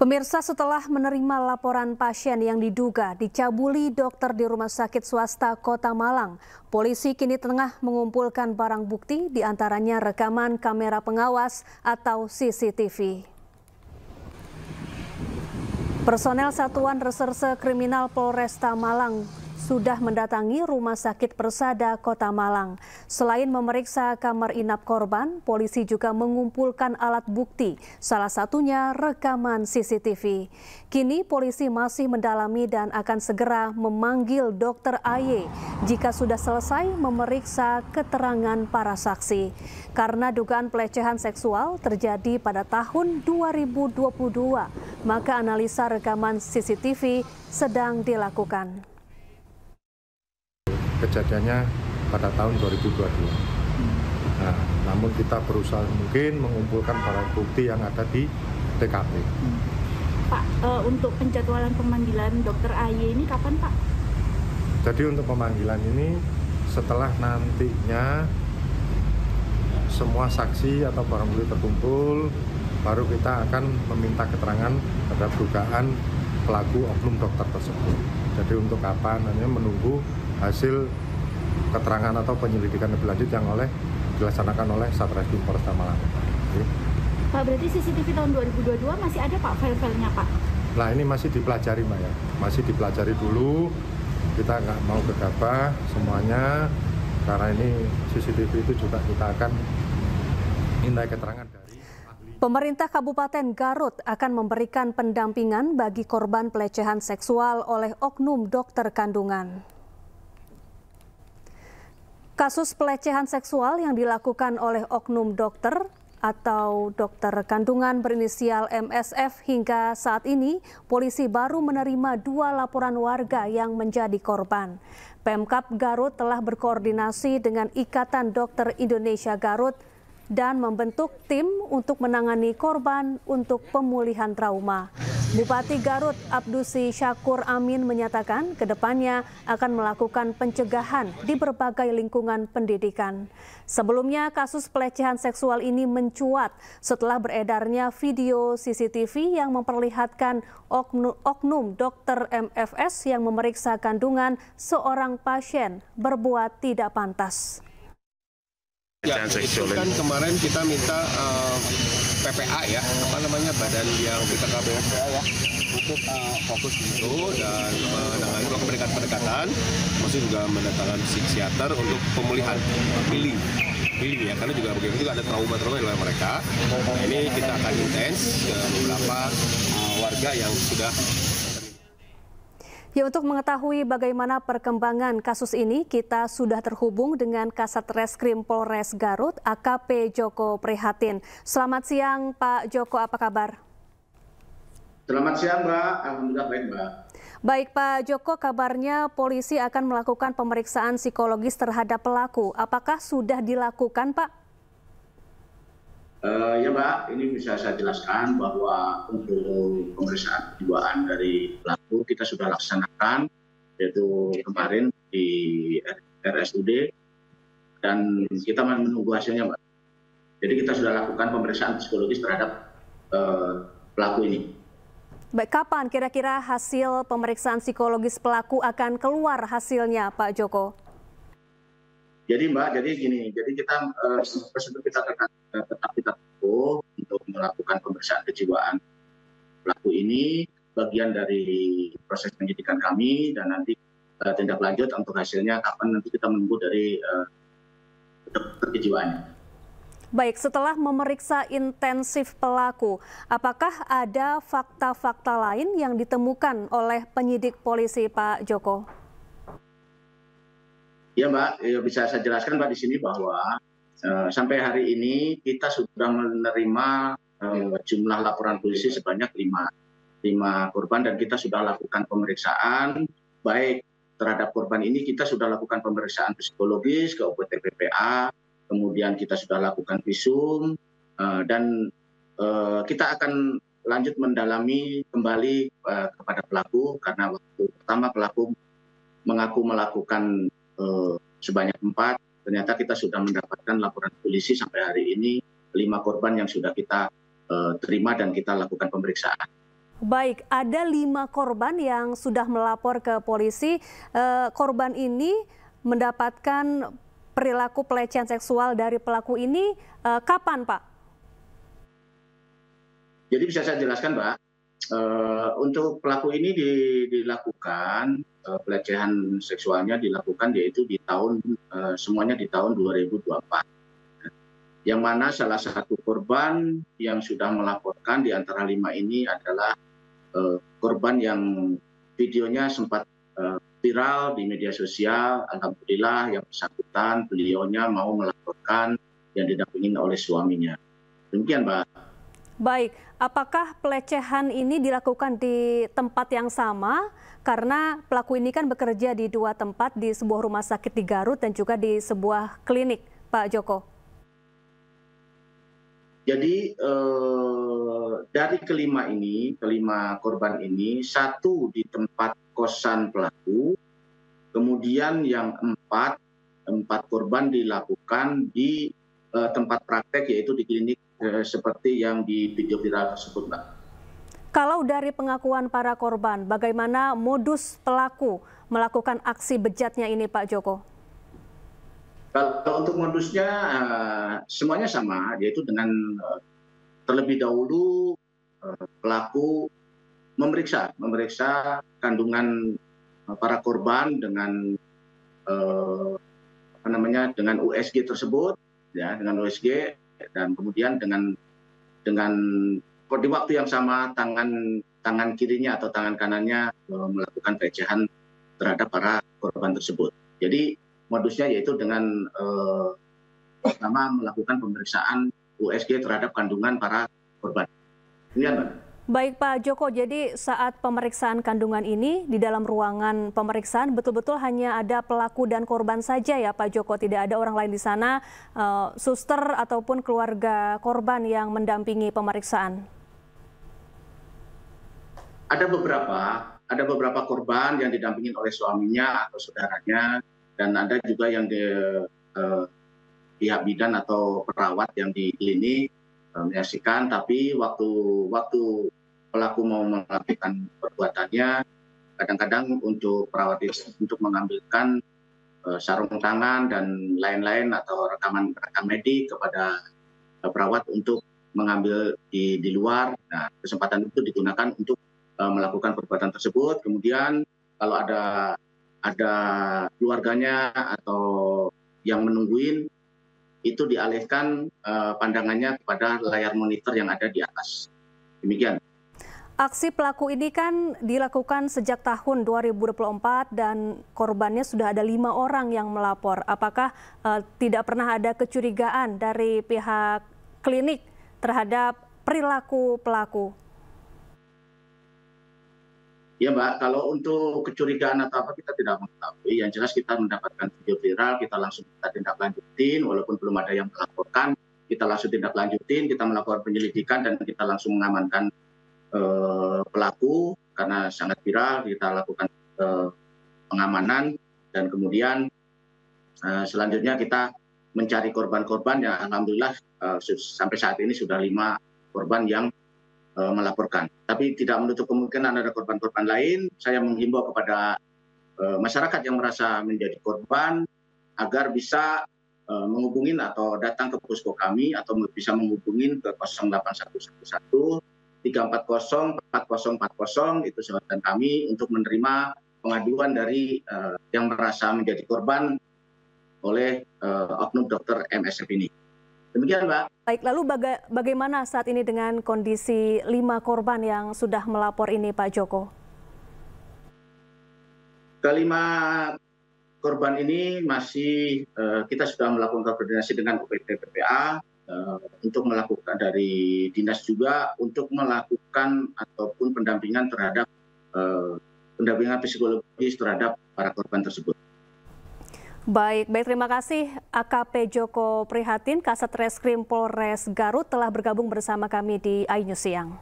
Pemirsa, setelah menerima laporan pasien yang diduga dicabuli dokter di rumah sakit swasta Kota Malang, polisi kini tengah mengumpulkan barang bukti, diantaranya rekaman kamera pengawas atau CCTV. Personel Satuan Reserse Kriminal Polresta Malang sudah mendatangi Rumah Sakit Persada Kota Malang. Selain memeriksa kamar inap korban, polisi juga mengumpulkan alat bukti, salah satunya rekaman CCTV. Kini polisi masih mendalami dan akan segera memanggil Dr. AY jika sudah selesai memeriksa keterangan para saksi. Karena dugaan pelecehan seksual terjadi pada tahun 2022, maka analisa rekaman CCTV sedang dilakukan. Kejadiannya pada tahun 2022. Nah, namun kita berusaha mungkin mengumpulkan barang bukti yang ada di TKP. Pak, untuk penjadwalan pemanggilan Dr. AY ini kapan, Pak? Jadi untuk pemanggilan ini setelah nantinya semua saksi atau barang bukti terkumpul, baru kita akan meminta keterangan terhadap dugaan pelaku oknum dokter tersebut. Jadi untuk kapan, hanya menunggu hasil keterangan atau penyelidikan lebih lanjut yang dilaksanakan oleh Satreskrim Polresta Malang. Pak, berarti CCTV tahun 2022 masih ada, Pak, file-filenya, Pak? Nah, ini masih dipelajari, Mbak, ya. Masih dipelajari dulu. Kita nggak mau gegabah semuanya, karena ini CCTV itu juga kita akan minta keterangan dari ahli. Pemerintah Kabupaten Garut akan memberikan pendampingan bagi korban pelecehan seksual oleh oknum dokter kandungan. Kasus pelecehan seksual yang dilakukan oleh oknum dokter atau dokter kandungan berinisial MSF hingga saat ini, polisi baru menerima 2 laporan warga yang menjadi korban. Pemkab Garut telah berkoordinasi dengan Ikatan Dokter Indonesia Garut dan membentuk tim untuk menangani korban untuk pemulihan trauma. Bupati Garut Abdusi Syakur Amin menyatakan kedepannya akan melakukan pencegahan di berbagai lingkungan pendidikan. Sebelumnya kasus pelecehan seksual ini mencuat setelah beredarnya video CCTV yang memperlihatkan oknum dokter MFS yang memeriksa kandungan seorang pasien berbuat tidak pantas. Ya, itu kan kemarin kita minta PPA ya, badan yang kita KBPA ya, untuk fokus di itu dan menangani memberikan pendekatan, maksudnya juga mendatangkan psikiater untuk pemulihan, healing ya, karena juga begitu juga ada trauma di dalam mereka. Ini kita akan intens ke beberapa warga yang sudah. Ya, untuk mengetahui bagaimana perkembangan kasus ini, kita sudah terhubung dengan Kasat Reskrim Polres Garut, AKP Joko Prihatin. Selamat siang, Pak Joko, apa kabar? Selamat siang, Mbak. Alhamdulillah baik, Mbak. Baik, Pak Joko, kabarnya polisi akan melakukan pemeriksaan psikologis terhadap pelaku. Apakah sudah dilakukan, Pak? Ya, Mbak, ini bisa saya jelaskan bahwa untuk pemeriksaan kejiwaan dari pelaku kita sudah laksanakan, yaitu kemarin di RSUD, dan kita menunggu hasilnya, Mbak. Jadi kita sudah lakukan pemeriksaan psikologis terhadap pelaku ini. Baik, kapan kira-kira hasil pemeriksaan psikologis pelaku akan keluar hasilnya, Pak Joko? Jadi, Mbak, jadi kita prosedur kita tetap kita tempuh untuk melakukan pemeriksaan kejiwaan pelaku ini, bagian dari proses penyidikan kami, dan nanti tindak lanjut untuk hasilnya kapan nanti kita menunggu dari dokter kejiwaannya. Baik, setelah memeriksa intensif pelaku, apakah ada fakta-fakta lain yang ditemukan oleh penyidik polisi, Pak Joko? Ya, Mbak, bisa saya jelaskan, Mbak, di sini bahwa sampai hari ini kita sudah menerima jumlah laporan polisi sebanyak 5 korban, dan kita sudah lakukan pemeriksaan. Baik terhadap korban ini kita sudah lakukan pemeriksaan psikologis ke OPT PPA, kemudian kita sudah lakukan visum, dan kita akan lanjut mendalami kembali kepada pelaku, karena waktu pertama pelaku mengaku melakukan sebanyak 4, ternyata kita sudah mendapatkan laporan polisi sampai hari ini 5 korban yang sudah kita terima dan kita lakukan pemeriksaan. Baik, ada 5 korban yang sudah melapor ke polisi. Korban ini mendapatkan perilaku pelecehan seksual dari pelaku ini kapan, Pak? Jadi bisa saya jelaskan, Mbak. Untuk pelaku ini dilakukan pelecehan seksualnya dilakukan yaitu di tahun semuanya di tahun 2024. Yang mana salah satu korban yang sudah melaporkan di antara 5 ini adalah korban yang videonya sempat viral di media sosial. Alhamdulillah yang bersangkutan beliaunya mau melaporkan yang didampingi oleh suaminya. Demikian, Mbak. Baik, apakah pelecehan ini dilakukan di tempat yang sama? Karena pelaku ini kan bekerja di 2 tempat, di sebuah rumah sakit di Garut dan juga di sebuah klinik, Pak Joko. Jadi dari kelima korban ini, 1 di tempat kosan pelaku, kemudian yang 4 korban dilakukan di tempat praktek yaitu di klinik seperti yang di video viral tersebut, Mbak. Kalau dari pengakuan para korban, bagaimana modus pelaku melakukan aksi bejatnya ini, Pak Joko? Kalau untuk modusnya semuanya sama, yaitu dengan terlebih dahulu pelaku memeriksa kandungan para korban dengan dengan USG tersebut, ya, dengan USG, dan kemudian dengan di waktu yang sama tangan kirinya atau tangan kanannya melakukan pelecehan terhadap para korban tersebut. Jadi modusnya yaitu dengan pertama melakukan pemeriksaan USG terhadap kandungan para korban. Demikian, Mbak. Baik, Pak Joko, jadi saat pemeriksaan kandungan ini di dalam ruangan pemeriksaan betul-betul hanya ada pelaku dan korban saja ya, Pak Joko? Tidak ada orang lain di sana, suster ataupun keluarga korban yang mendampingi pemeriksaan? Ada beberapa korban yang didampingi oleh suaminya atau saudaranya, dan ada juga yang pihak bidan atau perawat yang di klinik menyaksikan. Tapi waktu pelaku mau melakukan perbuatannya, kadang-kadang untuk perawat untuk mengambilkan sarung tangan dan lain-lain atau rekaman medik kepada perawat untuk mengambil di luar. Nah, kesempatan itu digunakan untuk melakukan perbuatan tersebut. Kemudian kalau ada keluarganya atau yang menungguin, itu dialihkan pandangannya kepada layar monitor yang ada di atas. Demikian. Aksi pelaku ini kan dilakukan sejak tahun 2024 dan korbannya sudah ada 5 orang yang melapor. Apakah tidak pernah ada kecurigaan dari pihak klinik terhadap perilaku pelaku? Ya, Mbak, kalau untuk kecurigaan atau apa kita tidak mengetahui. Yang jelas kita mendapatkan video viral, kita langsung tindak lanjutin, walaupun belum ada yang melaporkan, kita langsung tindak lanjutin, kita melakukan penyelidikan dan kita langsung mengamankan pelaku karena sangat viral. Kita lakukan pengamanan dan kemudian selanjutnya kita mencari korban-korban yang alhamdulillah sampai saat ini sudah 5 korban yang melaporkan. Tapi tidak menutup kemungkinan ada korban-korban lain. Saya menghimbau kepada masyarakat yang merasa menjadi korban agar bisa menghubungin atau datang ke posko kami atau bisa menghubungin ke 08111 340 4040 itu jabatan kami untuk menerima pengaduan dari yang merasa menjadi korban oleh oknum dokter MSF ini. Demikian, Mbak. Baik, lalu bagaimana saat ini dengan kondisi 5 korban yang sudah melapor ini, Pak Joko? Kelima korban ini masih kita sudah melakukan koordinasi dengan UPT PPA untuk melakukan dari dinas juga untuk melakukan ataupun pendampingan terhadap pendampingan psikologis terhadap para korban tersebut. Baik, terima kasih AKP Joko Prihatin, Kasat Reskrim Polres Garut telah bergabung bersama kami di iNews Siang.